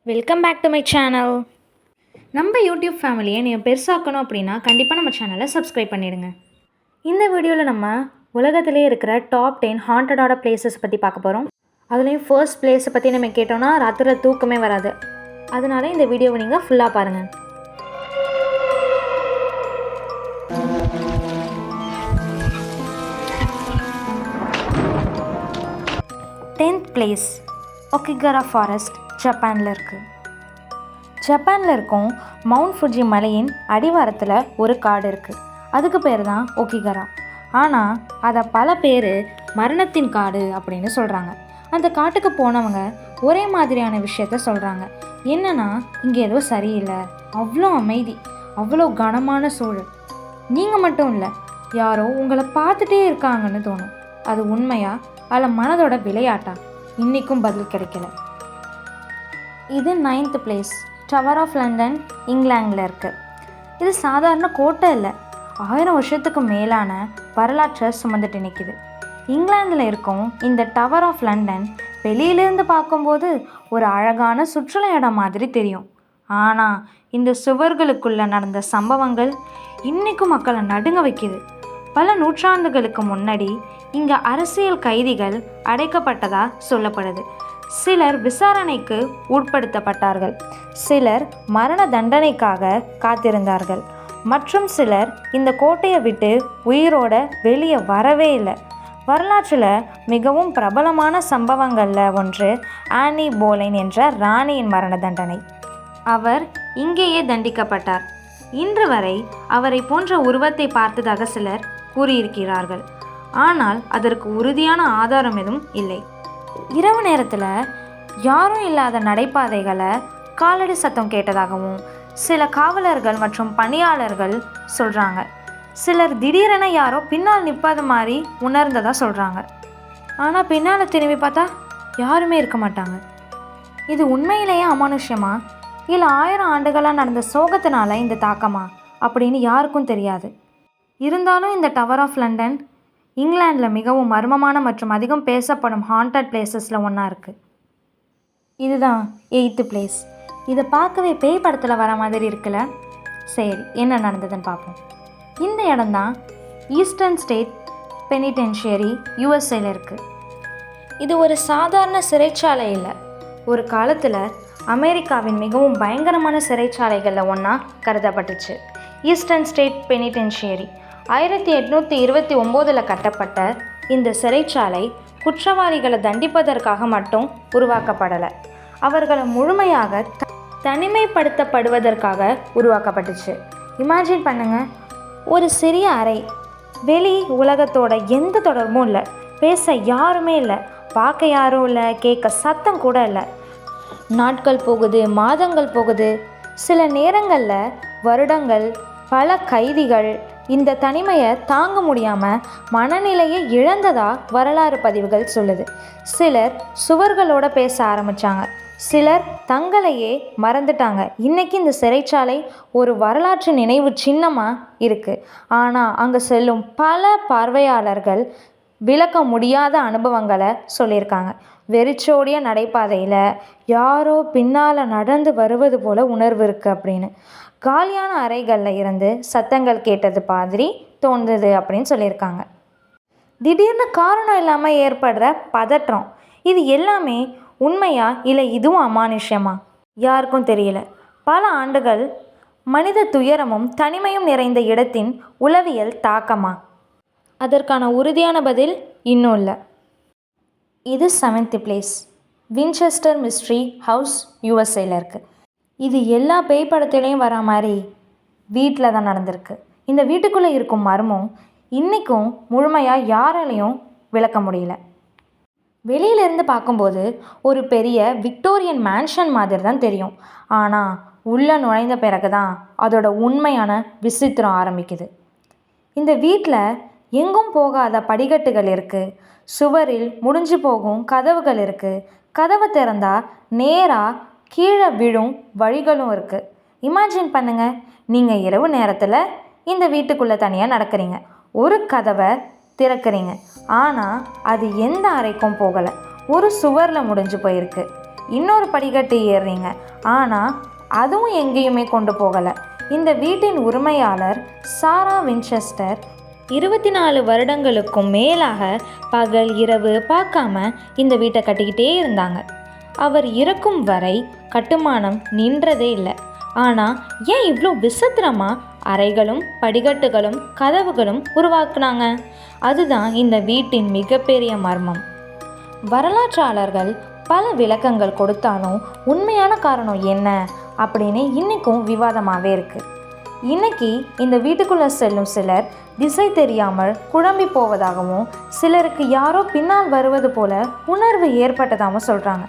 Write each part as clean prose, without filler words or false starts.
Welcome back to my channel. நம்ம YouTube ஃபேமிலியை நீங்கள் பெருசாக்கணும் அப்படின்னா கண்டிப்பாக நம்ம சேனலை சப்ஸ்கிரைப் பண்ணிடுங்க. இந்த வீடியோவில் நம்ம உலகத்திலே இருக்கிற டாப் 10 ஹாண்டடான பிளேசஸ் பற்றி பார்க்க போகிறோம். அதுலேயும் ஃபர்ஸ்ட் பிளேஸை பற்றி நம்ம கேட்டோம்னா ராத்திரியில் தூக்கமே வராது. அதனால இந்த வீடியோவை நீங்கள் ஃபுல்லாக பாருங்கள். டென்த் பிளேஸ் ஒகிகாரா ஃபாரஸ்ட் ஜப்பானில் இருக்குது. ஜப்பானில் இருக்கும் மவுண்ட் ஃபுஜி மலையின் அடிவாரத்தில் ஒரு காடு இருக்குது. அதுக்கு பேர் தான் ஒகிகாரா. ஆனால் அதை பல பேர் மரணத்தின் காடு அப்படின்னு சொல்கிறாங்க. அந்த காட்டுக்கு போனவங்க ஒரே மாதிரியான விஷயத்த சொல்கிறாங்க. என்னென்னா, இங்கே ஏதோ சரியில்லை, அவ்வளோ அமைதி, அவ்வளோ கனமான சூழல். நீங்கள் மட்டும் இல்லை, யாரோ உங்களை பார்த்துட்டே இருக்காங்கன்னு தோணும். அது உண்மையா அல்ல மனதோட விளையாட்டா? இன்றைக்கும் பதில் கிடைக்கல. இது 9th place tower of London இங்கிலாந்தில் இருக்குது. இது சாதாரண கோட்டை இல்லை, 1000 வருஷத்துக்கு மேலான வரலாற்றை சுமந்துட்டு நிற்கிது. இங்கிலாந்தில் இருக்கும் இந்த டவர் ஆஃப் லண்டன் வெளியிலேருந்து பார்க்கும்போது ஒரு அழகான சுற்றுலா இடம் மாதிரி தெரியும். ஆனால் இந்த சுவர்களுக்குள்ளே நடந்த சம்பவங்கள் இன்றைக்கும் மக்களை நடுங்க வைக்கிது. பல நூற்றாண்டுகளுக்கு முன்னாடி இங்கே அரசியல் கைதிகள் அடைக்கப்பட்டதாக சொல்லப்படுது. சிலர் விசாரணைக்கு உட்படுத்தப்பட்டார்கள், சிலர் மரண தண்டனைக்காக காத்திருந்தார்கள், மற்றும் சிலர் இந்த கோட்டையை விட்டு உயிரோட வெளியே வரவே இல்லை. வரலாற்றில் மிகவும் பிரபலமான சம்பவங்களில் ஒன்று ஆனி போலைன் என்ற ராணியின் மரண தண்டனை. அவர் இங்கேயே தண்டிக்கப்பட்டார். இன்று வரை அவரை போன்ற உருவத்தை பார்த்ததாக சிலர் கூறியிருக்கிறார்கள். ஆனால் அதற்கு உறுதியான ஆதாரம் எதுவும் இல்லை. இரவு நேரத்தில் யாரும் இல்லாத நடைபாதைகளை காலடி சத்தம் கேட்டதாகவும் சில காவலர்கள் மற்றும் பணியாளர்கள் சொல்கிறாங்க. சிலர் திடீரென யாரோ பின்னால் நிற்பாத மாதிரி உணர்ந்ததாக சொல்கிறாங்க. ஆனால் பின்னால் திரும்பி பார்த்தா யாருமே இருக்க மாட்டாங்க. இது உண்மையிலேயே அமானுஷ்யமா இல்லை 1000 ஆண்டுகளாக நடந்த சோகத்தினால இந்த தாக்கமா அப்படின்னு யாருக்கும் தெரியாது. இருந்தாலும் இந்த டவர் ஆஃப் லண்டன் இங்கிலாந்தில் மிகவும் மர்மமான மற்றும் அதிகம் பேசப்படும் ஹாண்டட் பிளேசஸில் ஒன்றா இருக்குது. இதுதான் 8th பிளேஸ். இதை பார்க்கவே பேய் படத்தில் வர மாதிரி இருக்குல்ல. சரி, என்ன நடந்ததுன்னு பார்ப்போம். இந்த இடம்தான் ஈஸ்டர்ன் ஸ்டேட் பெனிடென்ஷியரி யூஎஸ்ஏல இருக்குது. இது ஒரு சாதாரண சிறைச்சாலை இல்லை. ஒரு காலத்தில் அமெரிக்காவின் மிகவும் பயங்கரமான சிறைச்சாலைகளில் ஒன்றா கருதப்பட்டுச்சு. ஈஸ்டர்ன் ஸ்டேட் பெனிடென்ஷியரி 1829 கட்டப்பட்ட இந்த சிறைச்சாலை குற்றவாளிகளை தண்டிப்பதற்காக மட்டும் உருவாக்கப்படலை, அவர்களை முழுமையாக தனிமைப்படுத்தப்படுவதற்காக உருவாக்கப்பட்டுச்சு. இமேஜின் பண்ணுங்க, ஒரு சிறிய அறை, வெளி உலகத்தோட எந்த தொடர்பும் இல்லை, பேச யாருமே இல்லை, பார்க்க யாரும் இல்லை, கேட்க சத்தம் கூட இல்லை. நாட்கள் போகுது, மாதங்கள் போகுது, சில நேரங்களில் வருடங்கள். பல கைதிகள் இந்த தனிமையை தாங்க முடியாமல் மனநிலையை இழந்ததா வரலாறு பதிவுகள் சொல்லுது. சிலர் சுவர்களோட பேச ஆரம்பித்தாங்க, சிலர் தங்களையே மறந்துட்டாங்க. இன்றைக்கி இந்த சிறைச்சாலை ஒரு வரலாற்று நினைவு சின்னமாக இருக்குது. ஆனால் அங்கே செல்லும் பல பார்வையாளர்கள் விளக்க முடியாத அனுபவங்களை சொல்லியிருக்காங்க. வெறிச்சோடிய நடைபாதையில் யாரோ பின்னால் நடந்து வருவது போல் உணர்வு இருக்குது அப்படின்னு, காலியான அறைகளில் இருந்து சத்தங்கள் கேட்டது மாதிரி தோணுது அப்படின்னு சொல்லியிருக்காங்க. திடீர்னு காரணம் இல்லாமல் ஏற்படுற பதற்றம், இது எல்லாமே உண்மையா இல்லை இதுவும் அமானுஷ்யமா யாருக்கும் தெரியல. பல ஆண்டுகள் மனித துயரமும் தனிமையும் நிறைந்த இடத்தின் உளவியல் தாக்கமா? அதற்கான உறுதியான பதில் இன்னும் இல்லை. இது 7th place Winchester mystery house யூஎஸ்ஏல இருக்குது. இது எல்லா பேய் படத்துலேயும் வர மாதிரி வீட்டில் தான் நடந்திருக்கு. இந்த வீட்டுக்குள்ளே இருக்கும் மர்மம் இன்றைக்கும் முழுமையாக யாராலையும் விளக்க முடியல. வெளியிலேருந்து பார்க்கும்போது ஒரு பெரிய விக்டோரியன் மேன்ஷன் மாதிரி தான் தெரியும். ஆனால் உள்ளே நுழைந்த பிறகு தான் அதோட உண்மையான விசித்திரம் ஆரம்பிக்குது. இந்த வீட்டில் எங்கும் போகாத படிக்கட்டுகள் இருக்குது, சுவரில் முடிஞ்சு போகும் கதவுகள் இருக்குது, கதவை திறந்தால் நேராக கீழே விழும் வழிகளும் இருக்குது. இமேஜின் பண்ணுங்கள், நீங்கள் இரவு நேரத்தில் இந்த வீட்டுக்குள்ளே தனியாக நடக்கிறீங்க, ஒரு கதவை திறக்கிறீங்க, ஆனால் அது எந்த அறைக்கும் போகலை, ஒரு சுவரில் முடிஞ்சு போயிருக்கு. இன்னொரு படிக்கட்டு ஏறுறீங்க. ஆனால் அதுவும் எங்கேயுமே கொண்டு போகலை. இந்த வீட்டின் உரிமையாளர் சாரா வின்செஸ்டர் 24 வருடங்களுக்கும் மேலாக பகல் இரவு பார்க்காம இந்த வீட்டை கட்டிக்கிட்டே இருந்தாங்க. அவர் இறக்கும் வரை கட்டுமானம் நின்றதே இல்லை. ஆனால் ஏன் இவ்வளோ விசித்திரமாக அறைகளும் படிக்கட்டுகளும் கதவுகளும் உருவாக்குனாங்க? அதுதான் இந்த வீட்டின் மிகப்பெரிய மர்மம். வரலாற்றாளர்கள் பல விளக்கங்கள் கொடுத்தாலும் உண்மையான காரணம் என்ன அப்படின்னு இன்றைக்கும் விவாதமாகவே இருக்குது. இன்றைக்கி இந்த வீட்டுக்குள்ளே செல்லும் சிலர் திசை தெரியாமல் குழம்பி போவதாகவும், சிலருக்கு யாரோ பின்னால் வருவது போல உணர்வு ஏற்பட்டதாகவும் சொல்கிறாங்க.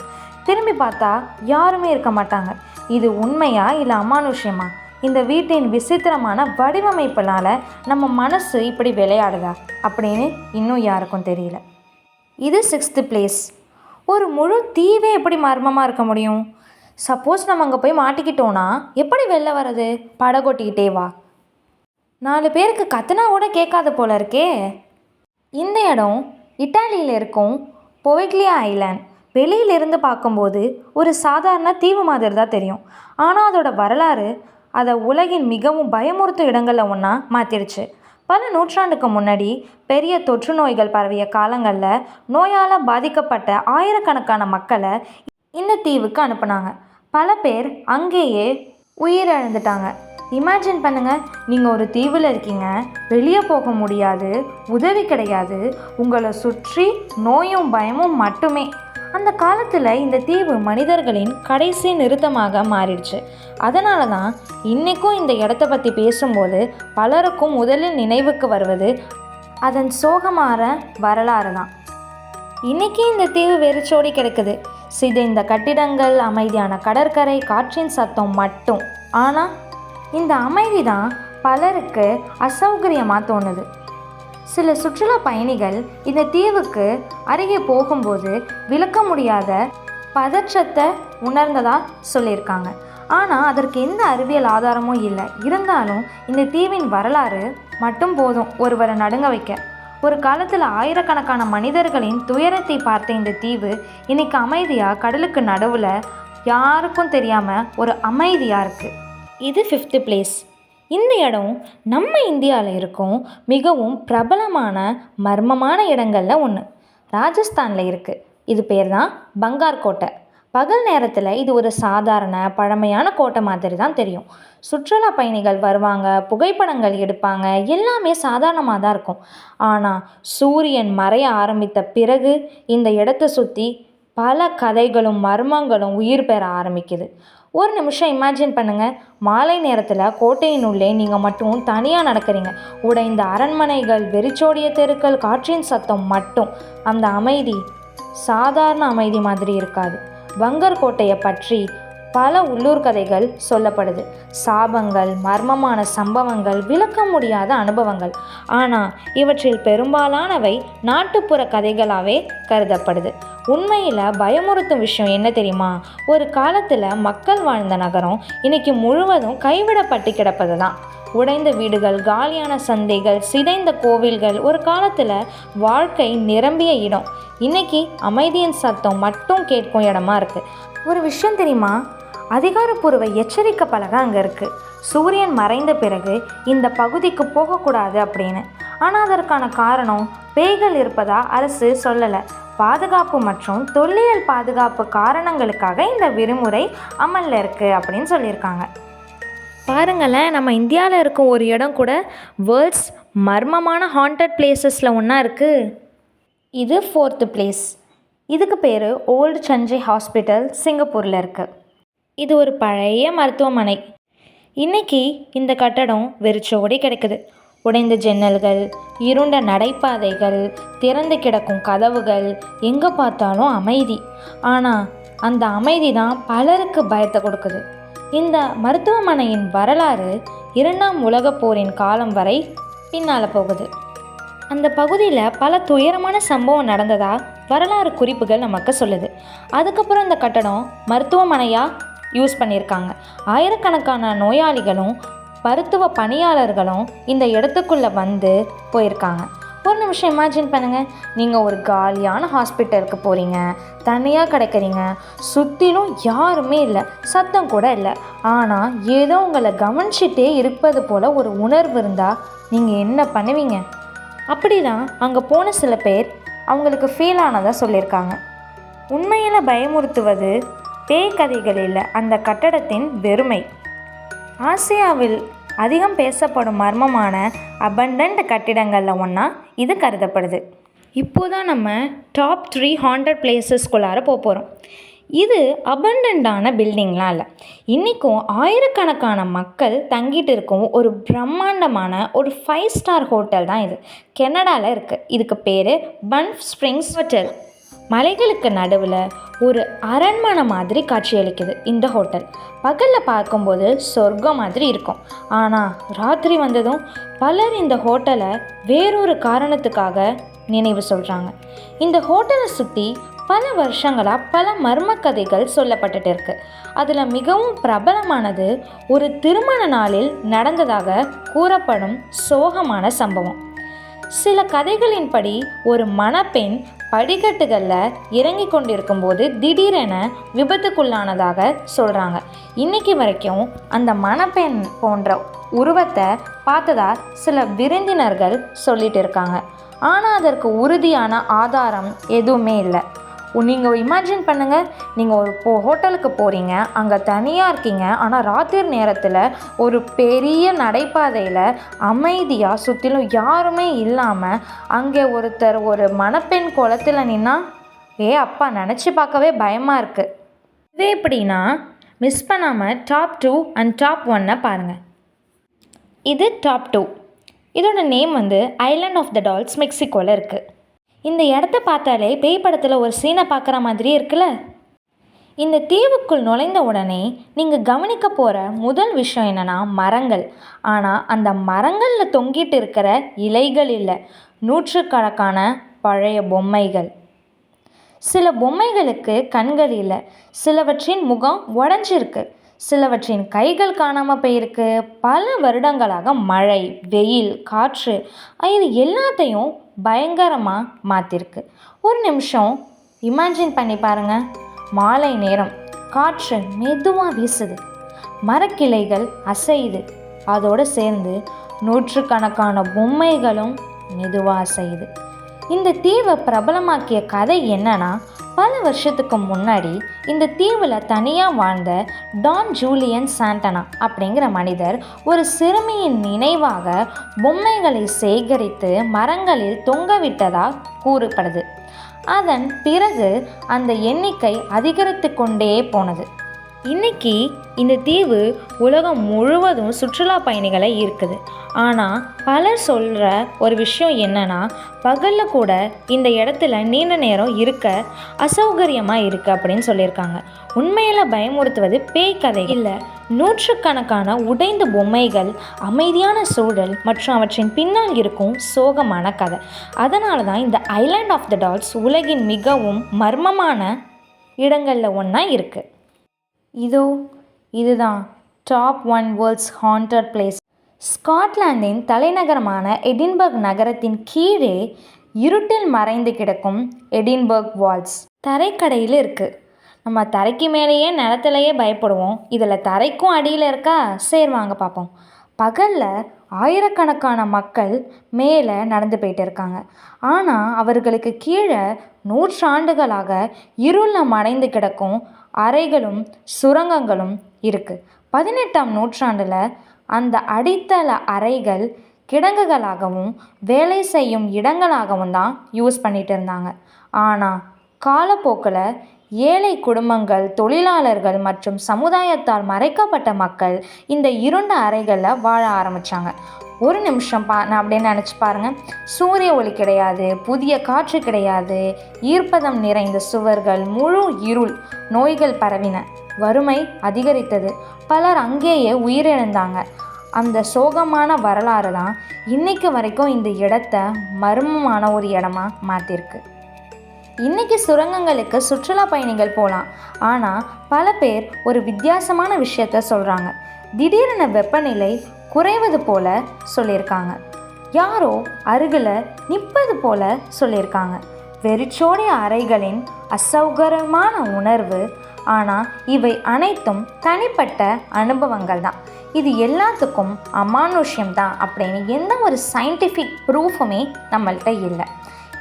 திரும்பி பார்த்தா யாருமே இருக்க மாட்டாங்க. இது உண்மையா இல்லை அமானுஷ்யமா? இந்த வீட்டின் விசித்திரமான வடிவமைப்பினால் நம்ம மனசு இப்படி விளையாடுதா அப்படின்னு இன்னும் யாருக்கும் தெரியல. இது 6th பிளேஸ். ஒரு முழு தீவே எப்படி மர்மமாக இருக்க முடியும்? சப்போஸ் நம்ம அங்கே போய் மாட்டிக்கிட்டோன்னா எப்படி வெளில வர்றது? படகொட்டிக்கிட்டே வா. 4 பேருக்கு கத்துனா கூட கேட்காத போல இருக்கே. இந்த இடம் இட்டாலியில் இருக்கும் பொவைக்லியா ஐலாண்ட். வெளியிலிருந்து பார்க்கும்போது ஒரு சாதாரண தீவு மாதிரி தான் தெரியும். ஆனால் அதோட வரலாறு அதை உலகின் மிகவும் பயமுறுத்தும் இடங்களில் ஒன்றா மாற்றிடுச்சு. பல நூற்றாண்டுக்கு முன்னாடி பெரிய தொற்று நோய்கள் பரவிய காலங்களில் நோயால் பாதிக்கப்பட்ட ஆயிரக்கணக்கான மக்களை இந்த தீவுக்கு அனுப்புனாங்க. பல பேர் அங்கேயே உயிரிழந்துட்டாங்க. இமேஜின் பண்ணுங்கள், நீங்கள் ஒரு தீவில் இருக்கீங்க, வெளியே போக முடியாது, உதவி கிடையாது, உங்களை சுற்றி நோயும் பயமும் மட்டுமே. அந்த காலத்தில் இந்த தீவு மனிதர்களின் கடைசி நிறுத்தமாக மாறிடுச்சு. அதனால தான் இன்றைக்கும் இந்த இடத்த பற்றி பேசும்போது பலருக்கும் முதலில் நினைவுக்கு வருவது அதன் சோகமான வரலாறு தான். இன்றைக்கி இந்த தீவு வெறிச்சோடி கிடக்குது. சிதைந்த கட்டிடங்கள், அமைதியான கடற்கரை, காற்றின் சத்தம் மட்டும். ஆனால் இந்த அமைதி தான் பலருக்கு அசௌகரியமாக தோணுது. சில சுற்றுலா பயணிகள் இந்த தீவுக்கு அருகே போகும்போது விளக்க முடியாத பதற்றத்தை உணர்ந்ததாக சொல்லியிருக்காங்க. ஆனால் அதற்கு எந்த அறிவியல் ஆதாரமும் இல்லை. இருந்தாலும் இந்த தீவின் வரலாறு மட்டும் போதும் ஒருவரை நடுங்க வைக்க. ஒரு காலத்தில் ஆயிரக்கணக்கான மனிதர்களின் துயரத்தை பார்த்த இந்த தீவு இன்னைக்கு அமைதியாக கடலுக்கு நடுவில் யாருக்கும் தெரியாமல் ஒரு அமைதியாக இருக்குது. இது 5th பிளேஸ். இந்த இடம் நம்ம இந்தியாவில் இருக்கும் மிகவும் பிரபலமான மர்மமான இடங்களில் ஒன்று. ராஜஸ்தானில் இருக்குது. இது பேர் தான் பங்கார் கோட்டை. பகல் நேரத்தில் இது ஒரு சாதாரண பழமையான கோட்டை மாதிரி தான் தெரியும். சுற்றுலா பயணிகள் வருவாங்க, புகைப்படங்கள் எடுப்பாங்க, எல்லாமே சாதாரணமாக தான் இருக்கும். ஆனால் சூரியன் மறைய ஆரம்பித்த பிறகு இந்த இடத்தை சுற்றி பல கதைகளும் மர்மங்களும் உயிர் பெற ஆரம்பிக்குது. ஒரு நிமிஷம் இமேஜின் பண்ணுங்கள், மாலை நேரத்தில் கோட்டையின் உள்ளே நீங்கள் மட்டும் தனியாக நடக்கிறீங்க. உடைந்த அரண்மனைகள், வெறிச்சோடிய தெருக்கள், காற்றின் சத்தம் மட்டும். அந்த அமைதி சாதாரண அமைதி மாதிரி இருக்காது. பங்கர் கோட்டையை பற்றி பல உள்ளூர் கதைகள் சொல்லப்படுது. சாபங்கள், மர்மமான சம்பவங்கள், விளக்க முடியாத அனுபவங்கள். ஆனால் இவற்றில் பெரும்பாலானவை நாட்டுப்புற கதைகளாகவே கருதப்படுது. உண்மையில் பயமுறுத்தும் விஷயம் என்ன தெரியுமா? ஒரு காலத்தில் மக்கள் வாழ்ந்த நகரம் இன்னைக்கு முழுவதும் கைவிடப்பட்டு கிடப்பது தான். உடைந்த வீடுகள், காலியான சந்தைகள், சிதைந்த கோவில்கள். ஒரு காலத்தில் வாழ்க்கை நிரம்பிய இடம் இன்னைக்கு அமைதியின் சத்தம் மட்டும் கேட்கும் இடமா இருக்குது. ஒரு விஷயம் தெரியுமா? அதிகாரப்பூர்வ எச்சரிக்கை பலகை அங்கே இருக்குது. சூரியன் மறைந்த பிறகு இந்த பகுதிக்கு போகக்கூடாது அப்படின்னு. ஆனால் அதற்கான காரணம் பேய்கள் இருப்பதா அரசு சொல்லலை. பாதுகாப்பு மற்றும் தொல்லியல் பாதுகாப்பு காரணங்களுக்காக இந்த விதிமுறை அமலில் இருக்குது அப்படின்னு சொல்லியிருக்காங்க. பாருங்களேன், நம்ம இந்தியாவில் இருக்கும் ஒரு இடம் கூட வேர்ல்ட்ஸ் மர்மமான ஹாண்டட் பிளேசஸில் ஒன்றா இருக்குது. இது 4th பிளேஸ். இதுக்கு பேர் ஓல்டு சஞ்சை ஹாஸ்பிட்டல், சிங்கப்பூரில் இருக்குது. இது ஒரு பழைய மருத்துவமனை. இன்றைக்கி இந்த கட்டடம் வெறிச்சோடி கிடக்குது. உடைந்த ஜன்னல்கள், இருண்ட நடைபாதைகள், திறந்து கிடக்கும் கதவுகள், எங்கே பார்த்தாலும் அமைதி. ஆனால் அந்த அமைதி தான் பலருக்கு பயத்தை கொடுக்குது. இந்த மருத்துவமனையின் வரலாறு 2ஆம் உலகப் போரின் காலம் வரை பின்னால் போகுது. அந்த பகுதியில் பல துயரமான சம்பவம் நடந்ததாக வரலாறு குறிப்புகள் நமக்கு சொல்லுது. அதுக்கப்புறம் இந்த கட்டடம் மருத்துவமனையாக யூஸ் பண்ணியிருக்காங்க. ஆயிரக்கணக்கான நோயாளிகளும் மருத்துவ பணியாளர்களும் இந்த இடத்துக்குள்ளே வந்து போயிருக்காங்க. ஒரு நிமிஷம் இமேஜின் பண்ணுங்கள், நீங்கள் ஒரு காலியான ஹாஸ்பிட்டலுக்கு போகிறீங்க, தனியாக கிடக்கிறீங்க, சுற்றிலும் யாருமே இல்லை, சத்தம் கூட இல்லை. ஆனால் ஏதோ உங்களை கவனிச்சிட்டே இருப்பது போல் ஒரு உணர்வு இருந்தால் நீங்கள் என்ன பண்ணுவீங்க? அப்படி தான் அங்கே போன சில பேர் அவங்களுக்கு ஃபீல் ஆனதாக சொல்லியிருக்காங்க. உண்மையில் பயமுறுத்துவது பேய் கதைகள் இல்லை, அந்த கட்டடத்தின் வெறுமை. ஆசியாவில் அதிகம் பேசப்படும் மர்மமான அபண்டன்ட் கட்டிடங்களில் ஒன்றா இது கருதப்படுது. இப்போதான் நம்ம டாப் 3 ஹாண்டட் பிளேசஸ்குள்ளார போகிறோம். இது அபண்டன்டான பில்டிங்லாம் இல்லை, இன்றைக்கும் ஆயிரக்கணக்கான மக்கள் தங்கிட்டு இருக்கும் ஒரு பிரம்மாண்டமான ஒரு 5 ஸ்டார் ஹோட்டல் தான் இது. கனடாவில் இருக்குது. இதுக்கு பேர் பன்ஃப் ஸ்ப்ரிங்ஸ் ஹோட்டல். மலைகளுக்கு நடுவில் ஒரு அரண்மனை மாதிரி காட்சியளிக்குது இந்த ஹோட்டல். பகலில் பார்க்கும்போது சொர்க்கம் மாதிரி இருக்கும். ஆனால் ராத்திரி வந்ததும் பலர் இந்த ஹோட்டலை வேறொரு காரணத்துக்காக நினைவு சொல்கிறாங்க. இந்த ஹோட்டலை சுற்றி பல வருஷங்களாக பல மர்ம கதைகள் சொல்லப்பட்டுட்டு இருக்கு. அதில் மிகவும் பிரபலமானது ஒரு திருமண நாளில் நடந்ததாக கூறப்படும் சோகமான சம்பவம். சில கதைகளின்படி ஒரு மணப்பெண் படிக்கட்டுகளில் இறங்கி கொண்டிருக்கும் போது திடீரென விபத்துக்குள்ளானதாக சொல்கிறாங்க. இன்றைக்கி வரைக்கும் அந்த மணப்பெண் போன்ற உருவத்தை பார்த்ததா சில விருந்தினர்கள் சொல்லிட்டு இருக்காங்க. ஆனால் அதற்கு உறுதியான ஆதாரம் எதுவுமே இல்லை. நீங்கள் இமேஜின் பண்ணுங்கள், நீங்கள் ஒரு ஹோட்டலுக்கு போகிறீங்க, அங்கே தனியாக இருக்கீங்க, ஆனால் ராத்திரி நேரத்தில் ஒரு பெரிய நடைபாதையில் அமைதியாக சுற்றிலும் யாருமே இல்லாமல் அங்கே ஒருத்தர் ஒரு மணப்பெண் குளத்தில் நின்னா அப்பா நினச்சி பார்க்கவே பயமாக இருக்குது. இதே எப்படின்னா மிஸ் பண்ணாமல் டாப் 2 அண்ட் டாப் 1 பாருங்கள். இது டாப் 2. இதோட name island of the dolls, மெக்சிகோவில் இருக்குது. இந்த இடத்த பார்த்தாலே பேய் படத்தில் ஒரு சீனை பார்க்குற மாதிரியே இருக்குல்ல. இந்த தீவுக்குள் நுழைந்த உடனே நீங்கள் கவனிக்க போகிற முதல் விஷயம் என்னென்னா மரங்கள். ஆனால் அந்த மரங்களில் தொங்கிட்டு இருக்கிற இலைகள் இல்லை, நூற்றுக்கணக்கான பழைய பொம்மைகள். சில பொம்மைகளுக்கு கண்கள் இல்லை, சிலவற்றின் முகம் உடஞ்சிருக்கு, சிலவற்றின் கைகள் காணாமல் போயிருக்கு. பல வருடங்களாக மழை, வெயில், காற்று இது எல்லாத்தையும் பயங்கரமாக மாற்றிருக்கு. ஒரு நிமிஷம் இமேஜின் பண்ணி பாருங்கள். மாலை நேரம், காற்று மெதுவாக வீசுது, மரக்கிளைகள் அசையுது, அதோடு சேர்ந்து நூற்றுக்கணக்கான பொம்மைகளும் மெதுவாக அசையுது. இந்த தீவை பிரபலமாக்கிய கதை என்னன்னா, பல வருஷத்துக்கு முன்னாடி இந்த தீவில் தனியாக வாழ்ந்த டான் ஜூலியன் சாண்டனா அப்படிங்கிற மனிதர் ஒரு சிறுமியின் நினைவாக பொம்மைகளை சேகரித்து மரங்களில் தொங்கவிட்டதாக கூறப்படுது. அதன் பிறகு அந்த எண்ணிக்கை அதிகரித்து கொண்டே போனது. இன்றைக்கி இந்த தீவு உலகம் முழுவதும் சுற்றுலா பயணிகளை ஈர்க்குது. ஆனால் பலர் சொல்கிற ஒரு விஷயம் என்னென்னா, பகலில் கூட இந்த இடத்துல நீண்ட நேரம் இருக்க அசௌகரியமாக இருக்குது அப்படின்னு சொல்லியிருக்காங்க. உண்மையில் பயமுறுத்துவது பேய் கதை இல்லை, நூற்றுக்கணக்கான உடைந்த பொம்மைகள், அமைதியான சூழல் மற்றும் அவற்றின் பின்னால் இருக்கும் சோகமான கதை. அதனால தான் இந்த ஐலாண்ட் ஆஃப் த டால்ஸ் உலகின் மிகவும் மர்மமான இடங்களில் ஒன்றா இருக்குது. இதுதான் டாப் 1 வேர்ல்ட்ஸ் ஹாண்டட் பிளேஸ். ஸ்காட்லாந்தின் தலைநகரமான எடின்பர்க் நகரத்தின் கீழே இருட்டில் மறைந்து கிடக்கும் எடின்பர்க் வால்ஸ் தரைக்கடையில் இருக்குது. நம்ம தரைக்கு மேலேயே நிலத்திலேயே பயப்படுவோம், இதில் தரைக்கும் அடியில் இருக்கா? சேர்வாங்க பார்ப்போம். பகலில் ஆயிரக்கணக்கான மக்கள் மேலே நடந்து போயிட்டு இருக்காங்க. ஆனால் அவர்களுக்கு கீழே நூற்றாண்டுகளாக இருளில் மறைந்து கிடக்கும் அறைகளும் சுரங்கங்களும் இருக்குது. 18ஆம் நூற்றாண்டில் அந்த அடித்தள அறைகள் கிடங்குகளாகவும் வேலை செய்யும் இடங்களாகவும் தான் யூஸ் பண்ணிகிட்டு இருந்தாங்க. ஆனால் காலப்போக்கில் ஏழை குடும்பங்கள், தொழிலாளர்கள் மற்றும் சமுதாயத்தால் மறைக்கப்பட்ட மக்கள் இந்த இருண்ட அறைகளில் வாழ ஆரம்பித்தாங்க. ஒரு நிமிஷம் அப்படின்னு நினச்சி பாருங்கள். சூரிய ஒளி கிடையாது, புதிய காற்று கிடையாது, ஈர்ப்பதம் நிறைந்த சுவர்கள், முழு இருள். நோய்கள் பரவின, வறுமை அதிகரித்தது, பலர் அங்கேயே உயிரிழந்தாங்க. அந்த சோகமான வரலாறு தான் இன்றைக்கு வரைக்கும் இந்த இடத்த மர்மமான ஒரு இடமா மாற்றிருக்கு. இன்றைக்கி சுரங்கங்களுக்கு சுற்றுலா பயணிகள் போகலாம். ஆனால் பல பேர் ஒரு வித்தியாசமான விஷயத்த சொல்கிறாங்க. திடீரென வெப்பநிலை குறைவது போல சொல்லியிருக்காங்க. யாரோ அருகில் நிற்பது போல சொல்லியிருக்காங்க. வெறிச்சோடிய அறைகளின் அசௌகரியமான உணர்வு. ஆனால் இவை அனைத்தும் தனிப்பட்ட அனுபவங்கள் தான். இது எல்லாத்துக்கும் அமானுஷ்யம்தான் அப்படின்னு எந்த ஒரு சயின்டிஃபிக் ப்ரூஃபுமே நம்மள்கிட்ட இல்லை.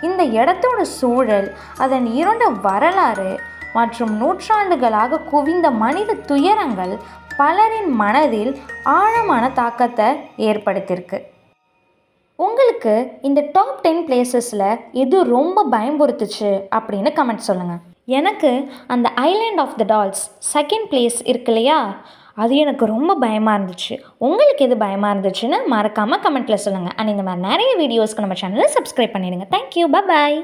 இந்த இடத்தோட சூழல், அதன் இருண்ட வரலாறு மற்றும் நூற்றாண்டுகளாக குவிந்த மனித துயரங்கள் பலரின் மனதில் ஆழமான தாக்கத்தை ஏற்படுத்தியிருக்கு. உங்களுக்கு இந்த டாப் 10 பிளேசஸில் எது ரொம்ப பயம்புறுத்துச்சு அப்படின்னு கமெண்ட் சொல்லுங்கள். எனக்கு அந்த island of the dolls second place இருக்கு இல்லையா, அது எனக்கு ரொம்ப பயமாக இருந்துச்சு. உங்களுக்கு எது பயமாக இருந்துச்சுன்னு மறக்காமல் கமெண்ட்டில் சொல்லுங்கள். அண்ட் இந்த மாதிரி நிறைய வீடியோஸ்க்கு நம்ம சேனலை சப்ஸ்கிரைப் பண்ணிடுங்க. தேங்க்யூ, பாய்.